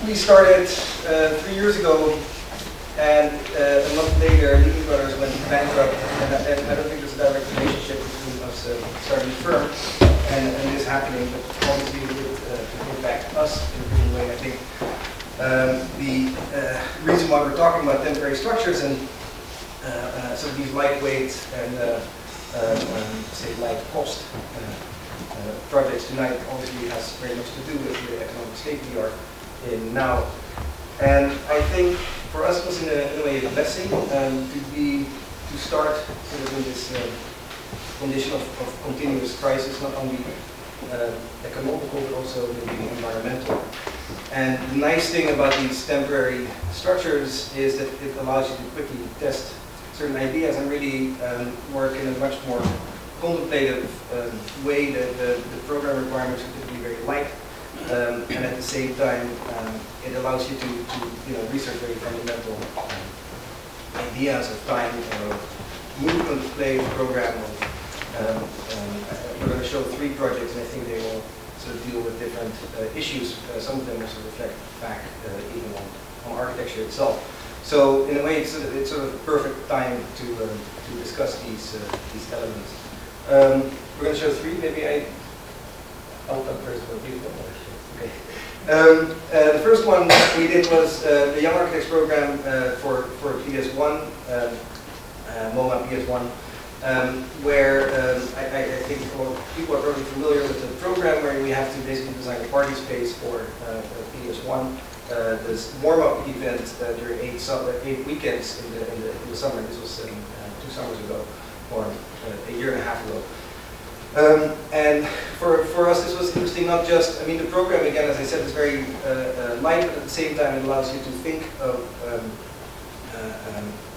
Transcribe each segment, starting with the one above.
We started 3 years ago, and a month later, Liu brothers went bankrupt, and I don't think there's a direct relationship between us starting the firm and this happening, but obviously it would impact us in a different way. I think the reason why we're talking about temporary structures and some of these lightweight and say light cost projects tonight obviously has very much to do with the economic state we are in now. And I think for us it was in a way a blessing to start sort of in this condition of continuous crisis, not only economical but also maybe environmental. And the nice thing about these temporary structures is that it allows you to quickly test certain ideas and really work in a much more contemplative way. The program requirements are typically very light, and at the same time it allows you to research very fundamental ideas of time, movement play program. We're going to show 3 projects, and I think they will sort of deal with different issues. Some of them also reflect back even on architecture itself. So in a way, it's sort of perfect time to discuss these elements. We're going to show 3. Maybe I'll come first. Okay. The first one we did was the Young Architects program for PS1, MoMA PS1, where I think people are probably familiar with the program where we have to basically design a party space for PS1. This warm-up event during 8 weekends in the summer. This was 2 summers ago, or a year and a half ago. And for us, this was interesting. Not just, the program again, as I said, is very light, but at the same time, it allows you to think of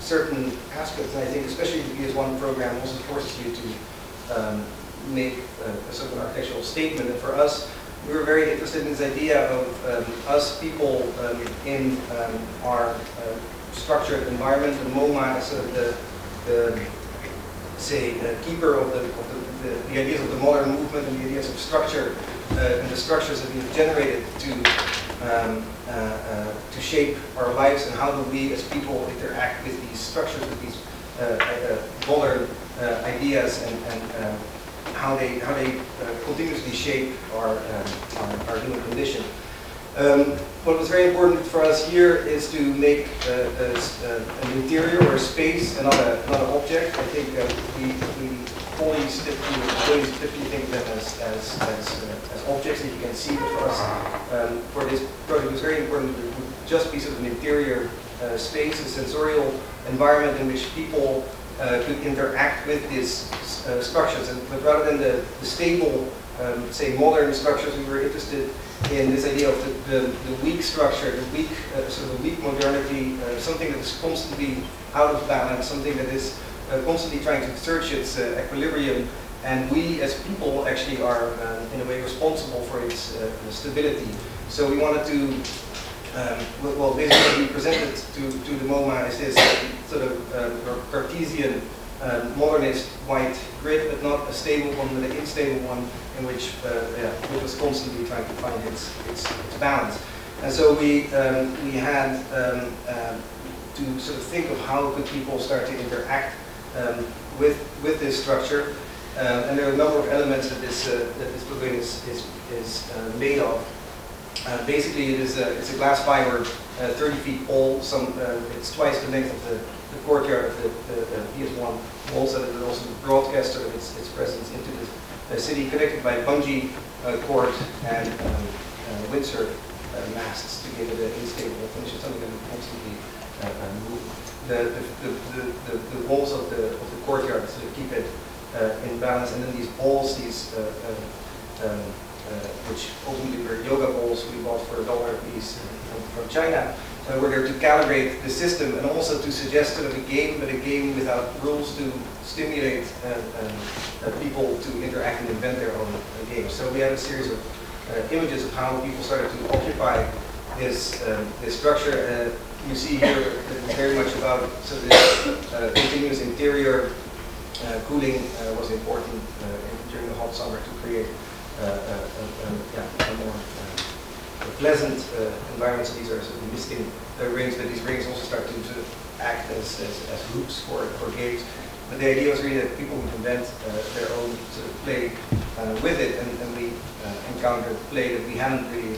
certain aspects. And I think, especially the PS1 program, also forces you to make a sort of an architectural statement. And for us, we were very interested in this idea of us people in our structured environment, and MoMA as sort of the keeper of the ideas of the modern movement and the ideas of structure and the structures that we've generated to shape our lives, and how do we as people interact with these structures, with these modern ideas, and how they continuously shape our human condition. What was very important for us here is to make an interior or a space, not an object. I think we always typically think of them as objects that you can see. But for us, for this project, it was very important that it would just be sort of an interior space, a sensorial environment in which people could interact with these structures. But rather than the stable, say, modern structures, we were interested in this idea of the weak structure, the weak, sort of weak modernity, something that is constantly out of balance, something that is constantly trying to search its equilibrium. And we as people actually are, in a way, responsible for its stability. So we wanted to, well, basically what we presented to the MoMA is this sort of Cartesian, modernist white grid, but not a stable one, but an unstable one in which it was constantly trying to find its balance. And so we had to sort of think of how could people start to interact with this structure. And there are a number of elements that this pavilion is made of. Basically, it's a glass fiber, 30 feet tall. It's twice the length of the courtyard of the PS1 walls, so that it also broadcasts sort of its presence into the city, connected by bungee cord and windsurf masts to give it an unstable finish. It's something that will constantly move. The walls of the courtyard sort of keep it in balance, and then these balls, which ultimately were yoga balls we bought for $1 a piece from China, were there to calibrate the system and also to suggest sort of a game, but a game without rules, to stimulate people to interact and invent their own games. So we had a series of images of how people started to occupy this structure. You see here that it's very much about sort of this continuous interior cooling was important during the hot summer to create a more pleasant environments. These are sort of misting rings, but these rings also start to sort of act as hoops for games. But the idea was really that people would invent their own sort of play with it, and we encountered play that we hadn't really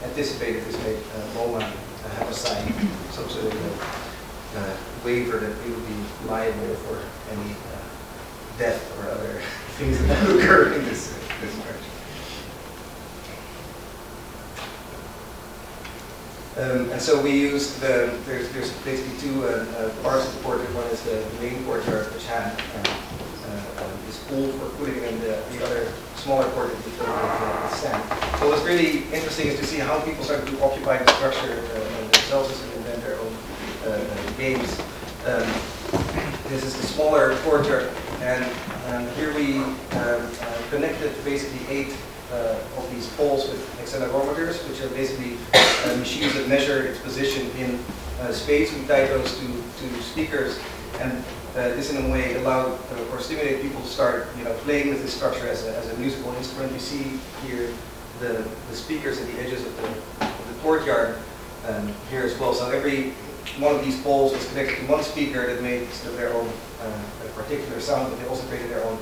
anticipated. This made MoMA have assigned some sort of waiver that we would be liable for any death or other things that would occur in this direction. And so we used there's basically two parts of the portrait. One is the main portrait, which had this pool for putting in the other smaller portrait we filled with sand. So what's really interesting is to see how people started to occupy the structure themselves and invent their own games. This is the smaller portrait, and here we connected basically 8 of these poles with accelerometers, which are basically machines that measure its position in space. We tie those to speakers, and this in a way allowed or stimulated people to start, playing with this structure as a musical instrument. You see here the speakers at the edges of the courtyard here as well. So every one of these poles was connected to one speaker that made sort of their own particular sound, but they also created their own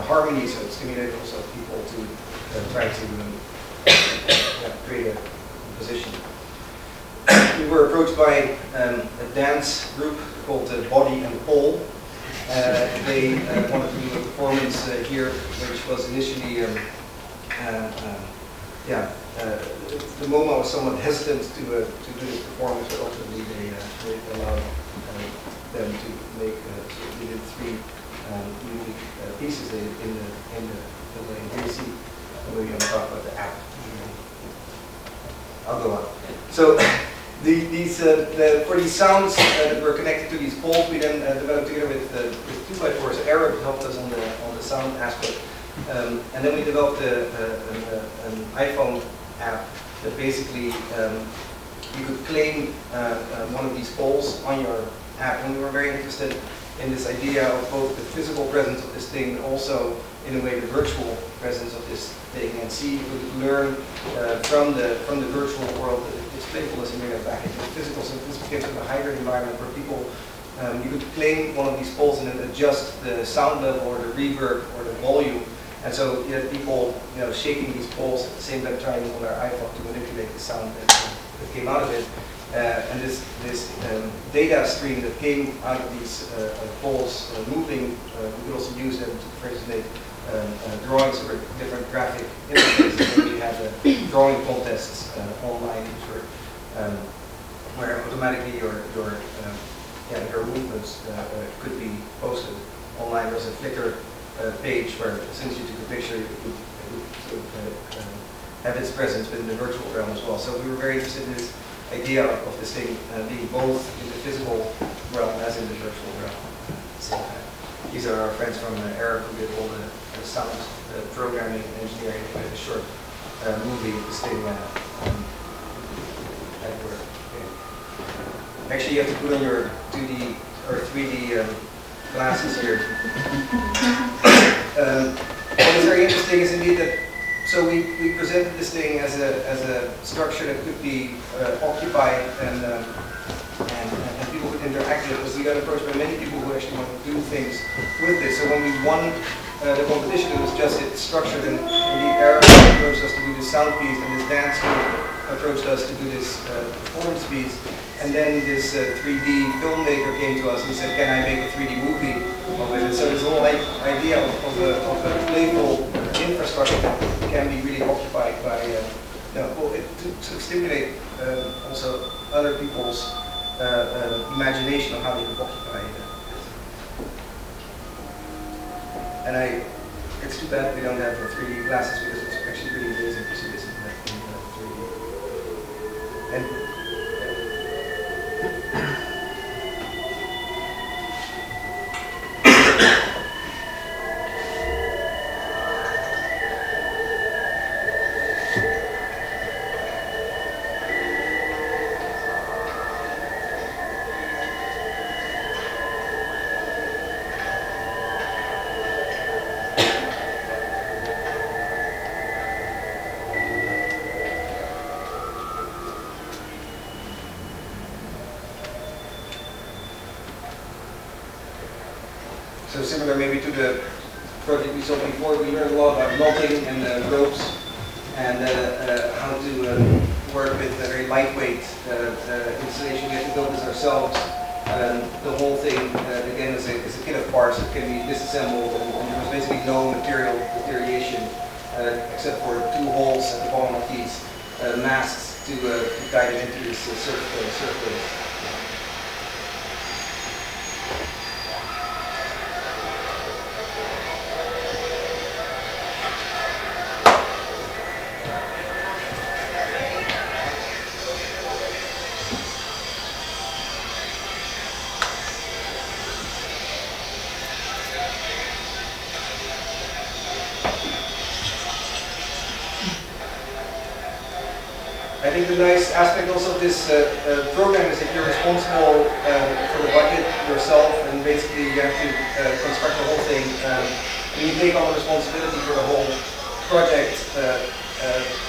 harmony, so it stimulated also people to try to create a position. We were approached by a dance group called Body and Pole. They wanted to do a performance here, which was initially, the MoMA was somewhat hesitant to do this performance, but ultimately they allowed them to make. We did 3 unique pieces in the way. Here you see. We're going to talk about the app. I'll go on. So for these sounds that were connected to these poles, we then developed together with 2x4s. Arab helped us on the sound aspect, and then we developed an iPhone app that basically you could claim one of these poles on your app, and we were very interested in this idea of both the physical presence of this thing, but also in a way the virtual presence of this thing, and see if we could learn from the virtual world its playfulness and bring it back into the physical. So this became sort of a hybrid environment where people you could claim one of these poles and then adjust the sound level or the reverb or the volume. And so you had people shaking these poles at the same time trying on their iPhone to manipulate the sound that came out of it. And this data stream that came out of these poles moving, we could also use them to, for instance, make drawings for different graphic interfaces. And we had drawing contests online, which were where automatically your movements could be posted online. There was a Flickr page where, as soon as you took a picture, it would sort of, have its presence within the virtual realm as well. So we were very interested in this idea of this thing being both in the physical realm as in the virtual realm. So these are our friends from Arab who did all the sound programming and engineering. We had a short movie of this thing at work. Okay. Actually, you have to put on your 2D or 3D glasses here. What is very interesting is indeed that. So we presented this thing as a structure that could be occupied and people could interact with it, because we got approached by many people who actually want to do things with this. So when we won the competition, it was just its structure, and indeed Arab approached us to do this sound piece, and this dance group approached us to do this performance piece, and then this 3D filmmaker came to us and said, "Can I make a 3D movie of it?" And so this whole idea of a playful infrastructure that can be really occupied by, to stimulate also other people's imagination of how they could occupy it. And it's too bad we don't have the 3D glasses, because it's actually really amazing to see this in 3D. And So similar maybe to the project we saw before, we learned a lot about melting and ropes and how to work with a very lightweight installation. We had to build this ourselves. The whole thing, again, is a kit of parts that can be disassembled, and there was basically no material variation except for 2 holes at the bottom of these masks to guide it into this surface. I think the nice aspect also of this program is that you're responsible for the budget yourself, and basically you have to construct the whole thing. And you take on the responsibility for the whole project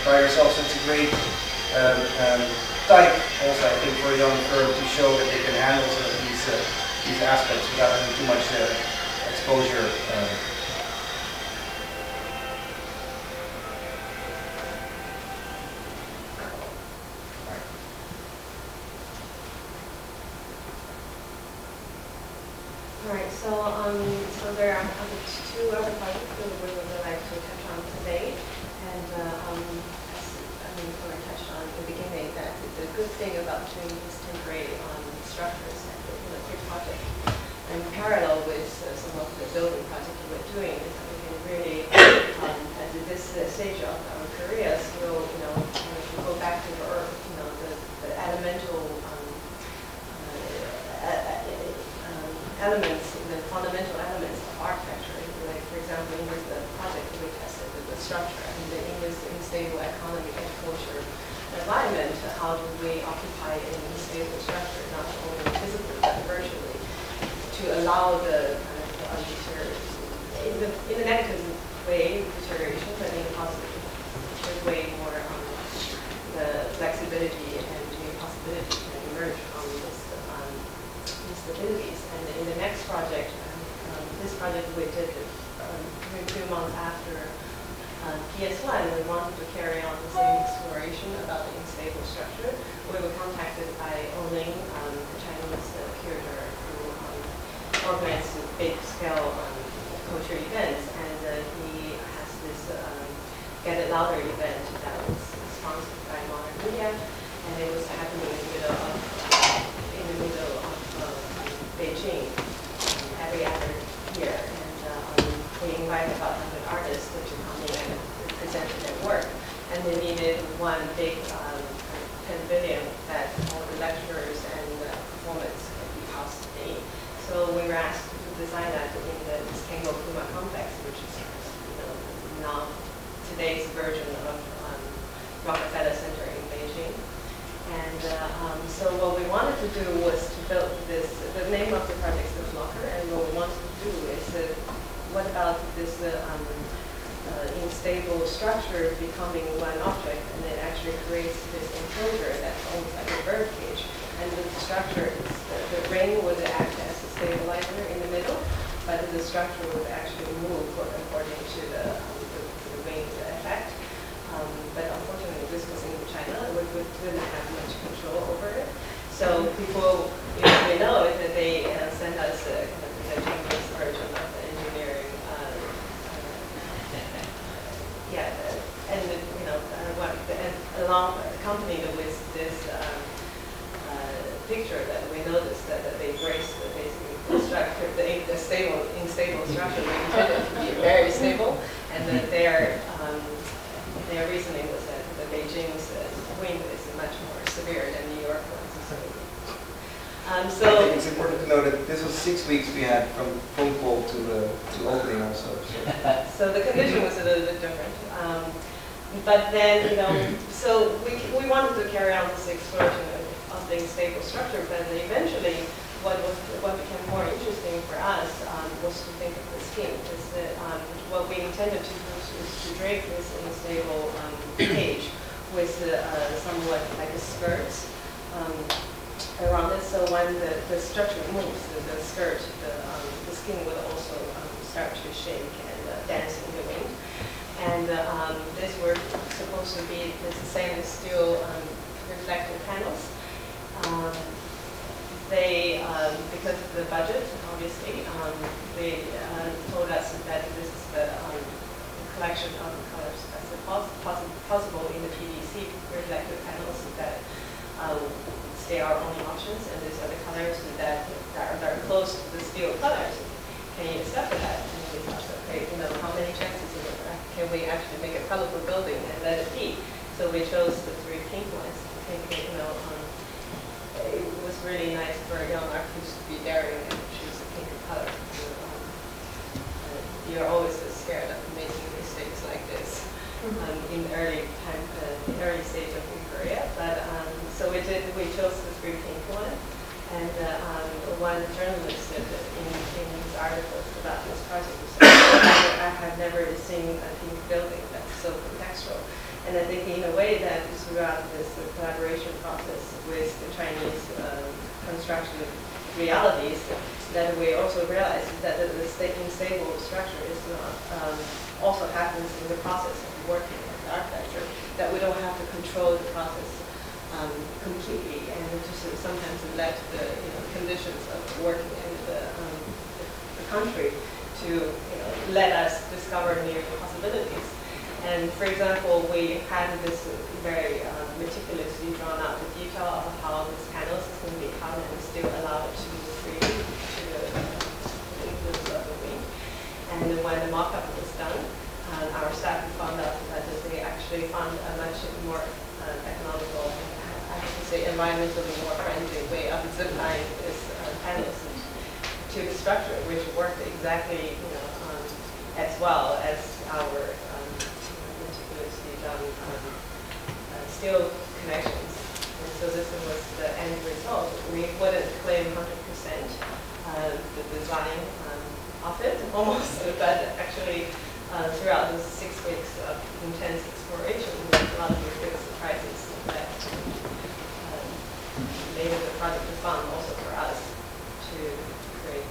by yourself, so it's a great type also, I think, for a young firm to show that they can handle some of these aspects without having too much exposure. Alright, so there are 2 other projects that we would like to touch on today. And as Florian touched on at the beginning, that the good thing about doing these temporary structures and the 3 projects in parallel with some of the building projects we're doing is that we can really, at this stage of our careers, we'll go back to the elemental elements, the fundamental elements of architecture. Like, for example, in this project we tested the structure, and in this unstable economic and culture environment, how do we occupy an unstable structure, not only physically but virtually, to allow the kind of in the negative way deterioration, but in a positive way more the flexibility and the possibility can emerge from this instabilities. And in the next project, this project we did 2 months after PS1, we wanted to carry on the same exploration about the unstable structure. We were contacted by Oling, the Chinese curator who organized big-scale culture events, and he has this Get It Louder event that was sponsored by Modern Media, and it was happening in the middle of Beijing every other year, and we invited about 100 artists to come in and present their work. And they needed one big pavilion that all the lecturers and performance could be housed in. So we were asked to design that in the Kengo Kuma complex, which is now today's version of Rockefeller Center in Beijing. And so what we wanted to do was to build this, the name of the project is Flockr, and what we wanted to do is what about this unstable structure becoming one object, and it actually creates this enclosure that's almost like a bird cage. And the structure, the ring would act as a stabilizer in the middle, but the structure would actually move according to the ring effect. But unfortunately, this was in China, and we didn't have much control over it. So people, we know that they send us a Chinese version of the engineering, along accompanied with this picture that we noticed that they embraced the basic structure, the unstable structure. We intended to be very stable, and that their reasoning was that the Beijing's wind is much more severe than New York was. I think it's important to know that this was 6 weeks we had from phone call to opening also. So the condition was a little bit different. But then, so we wanted to carry on this exploration of the stable structure, but eventually what became more interesting for us was to think of the scheme. Because what we intended to do is to drape this unstable cage with somewhat like a skirts. around it. So when the structure moves, the skirt, the skin will also start to shake and dance in the wind. And these were supposed to be the same as steel reflective panels. They, because of the budget, obviously, they told us that this is the collection of colors that's possible in the PVC reflective panels that stay our only options, and these are the colors that are close to the steel colors. Can you accept that? And we thought, okay, how many chances can we actually make a colorful building and let it be? So we chose the 3 pink ones. I think, it was really nice for a young artist to be daring and choose a pink color. You're always so scared of making mistakes like this in the early stage of your career. But so we chose the 3 pink one. And one journalist said that in his articles about this project, I have never seen a pink building that's so contextual. And I think in a way that throughout this collaboration process with the Chinese construction realities, that we also realized that the stable structure is not, also happens in the process of working with architecture, that we don't have to control the process completely, and just sometimes let the conditions of working in the country to let us discover new possibilities. And for example, we had this very meticulously drawn out the detail of how these panels is going to be cut and still allowed to move freely to the influence of the wind. And when the mock-up was done, our staff found out that they actually found a much more economical, I have to say environmentally more friendly way of zip-lining these panels to the structure, which worked exactly as well as our steel connections. And so this was the end result. We wouldn't claim 100% the design of it, almost, but actually throughout those 6 weeks of intense exploration, there was a lot of big surprises that made the project fun also for us to create.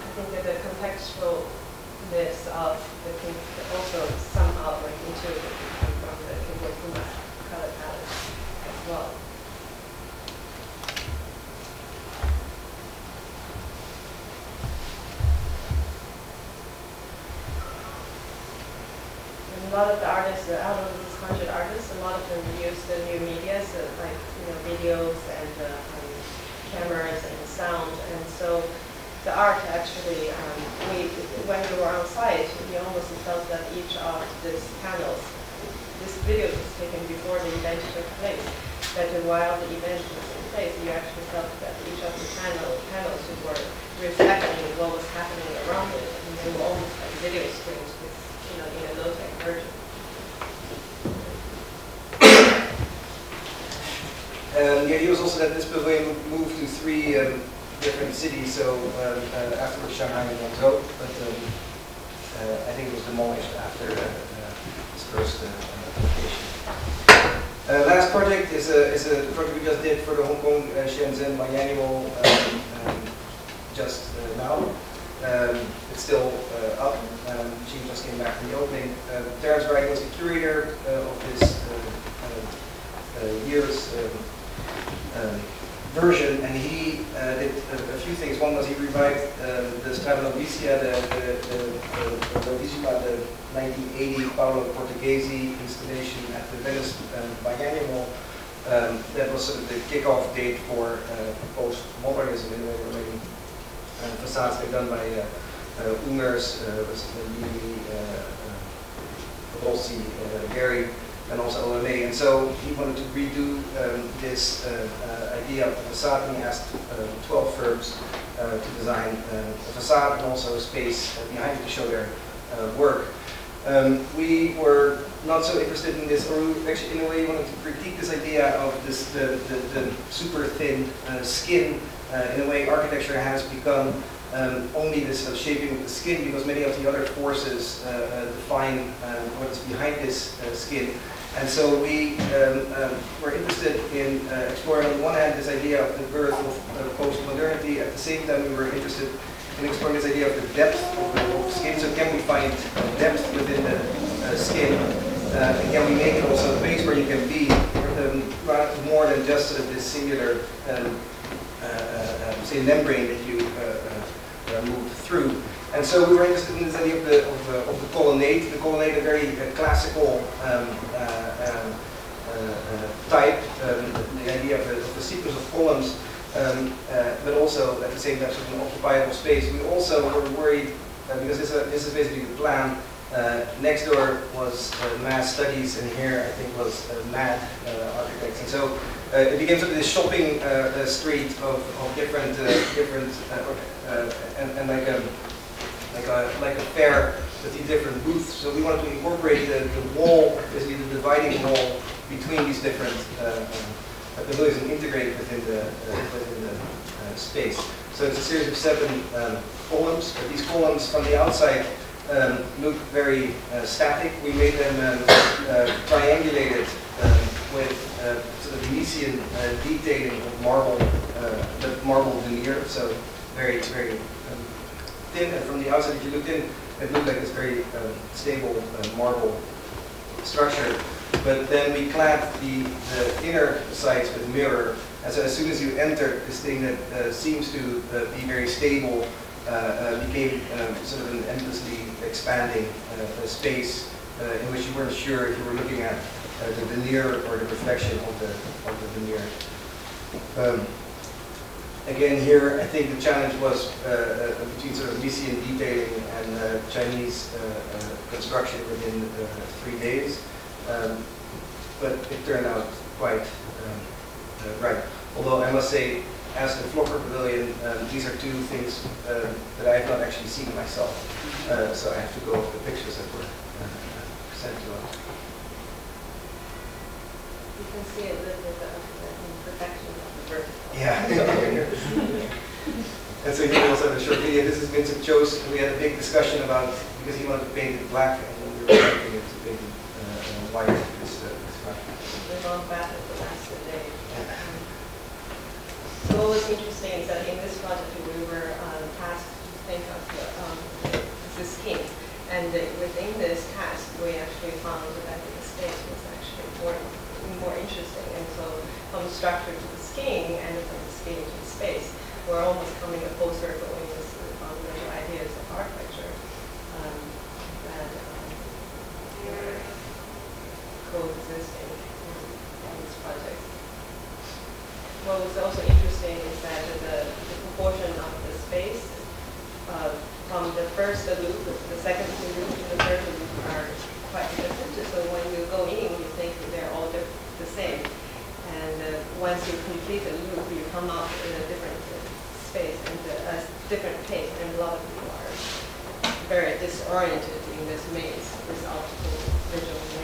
I think that the contextualness of the pink also somehow intuitively come from the Kimura color palette as well. And a lot of the artists, out of these 100 artists, a lot of them use the new media, so like videos and cameras and sound, and so the art actually, when we were on site, we almost felt that each of these panels, this video was taken before the event took place, that while the event was in place, you actually felt that each of the panels were reflecting what was happening around it, and they were almost like video screens with, in a low-tech version. The idea was also that this pavilion moved to 3 different cities, so afterwards Shanghai and Guangzhou, but I think it was demolished after this first location. Last project is a project we just did for the Hong Kong Shenzen Biennial just now. It's still up. She just came back from the opening. Terence Wright was the curator of this year's version, and he did a few things. One was he revived the Tricolonnade, the 1980 Paolo Portoghese installation at the Venice Biennial. That was sort of the kickoff date for post-modernism in a way. There were many facades that were done by Ungers, Rossi, Gary, and also OMA. And so he wanted to redo this idea of the facade, and he asked 12 firms to design a facade and also a space behind it to show their work. We were not so interested in this, or we actually in a way wanted to critique this idea of this, the super thin skin. In a way, architecture has become only this sort of shaping of the skin, because many of the other forces define what is behind this skin. And so we were interested in exploring on the one hand this idea of the birth of post-modernity. At the same time, we were interested in exploring this idea of the depth of the skin. So can we find depth within the skin? And can we make it also a place where you can be more than just sort of this singular say membrane that you move through. And so we were interested in this idea of the colonnade. The colonnade, a very classical type, the idea of a sequence of columns, but also at the same time sort of an occupiable space. We also were worried, because this is basically the plan. Next door was mass studies, and here I think was mad architects. And so it became sort of this shopping street of different and like a fair with these different booths. So we wanted to incorporate the wall, basically the dividing wall between these different pavilions and integrate it within the space. So it's a series of 7 columns, but these columns from the outside look very static. We made them triangulated with sort of Venetian detailing of marble veneer, so very, very thin. And from the outside, if you looked in, it looked like this very stable marble structure. But then we clad the inner sides with mirror, and so as soon as you enter, this thing that seems to be very stable became sort of an endlessly expanding space in which you weren't sure if you were looking at the veneer or the reflection of the veneer. Again, here I think the challenge was between sort of Venetian detailing and Chinese construction within 3 days, but it turned out quite right. Although I must say, as the Flockr Pavilion, these are 2 things that I have not actually seen myself, so I have to go with the pictures that were sent to us. You can see a little bit of the imperfection of the vertical. Yeah. And so here we also have a short video. This is Vincent Chose. We had a big discussion about, because he wanted to paint it black, and then we were painting it to paint it white. We've gone back at the last day. So what was interesting is that in this project we were tasked to think of the skin, and within this task we actually found that the space was actually more interesting. And so from structure to the skin and from the skin to the space, we're almost coming a full circle in this fundamental ideas of architecture that were coexisting in this project. What was also interesting is that the proportion of the space from the first loop, the second loop, and the third loop are quite different. So when you go in, you think they're all the same. And once you complete the loop, you come out in a different space and a different pace. And a lot of people are very disoriented in this maze, this optical visual maze.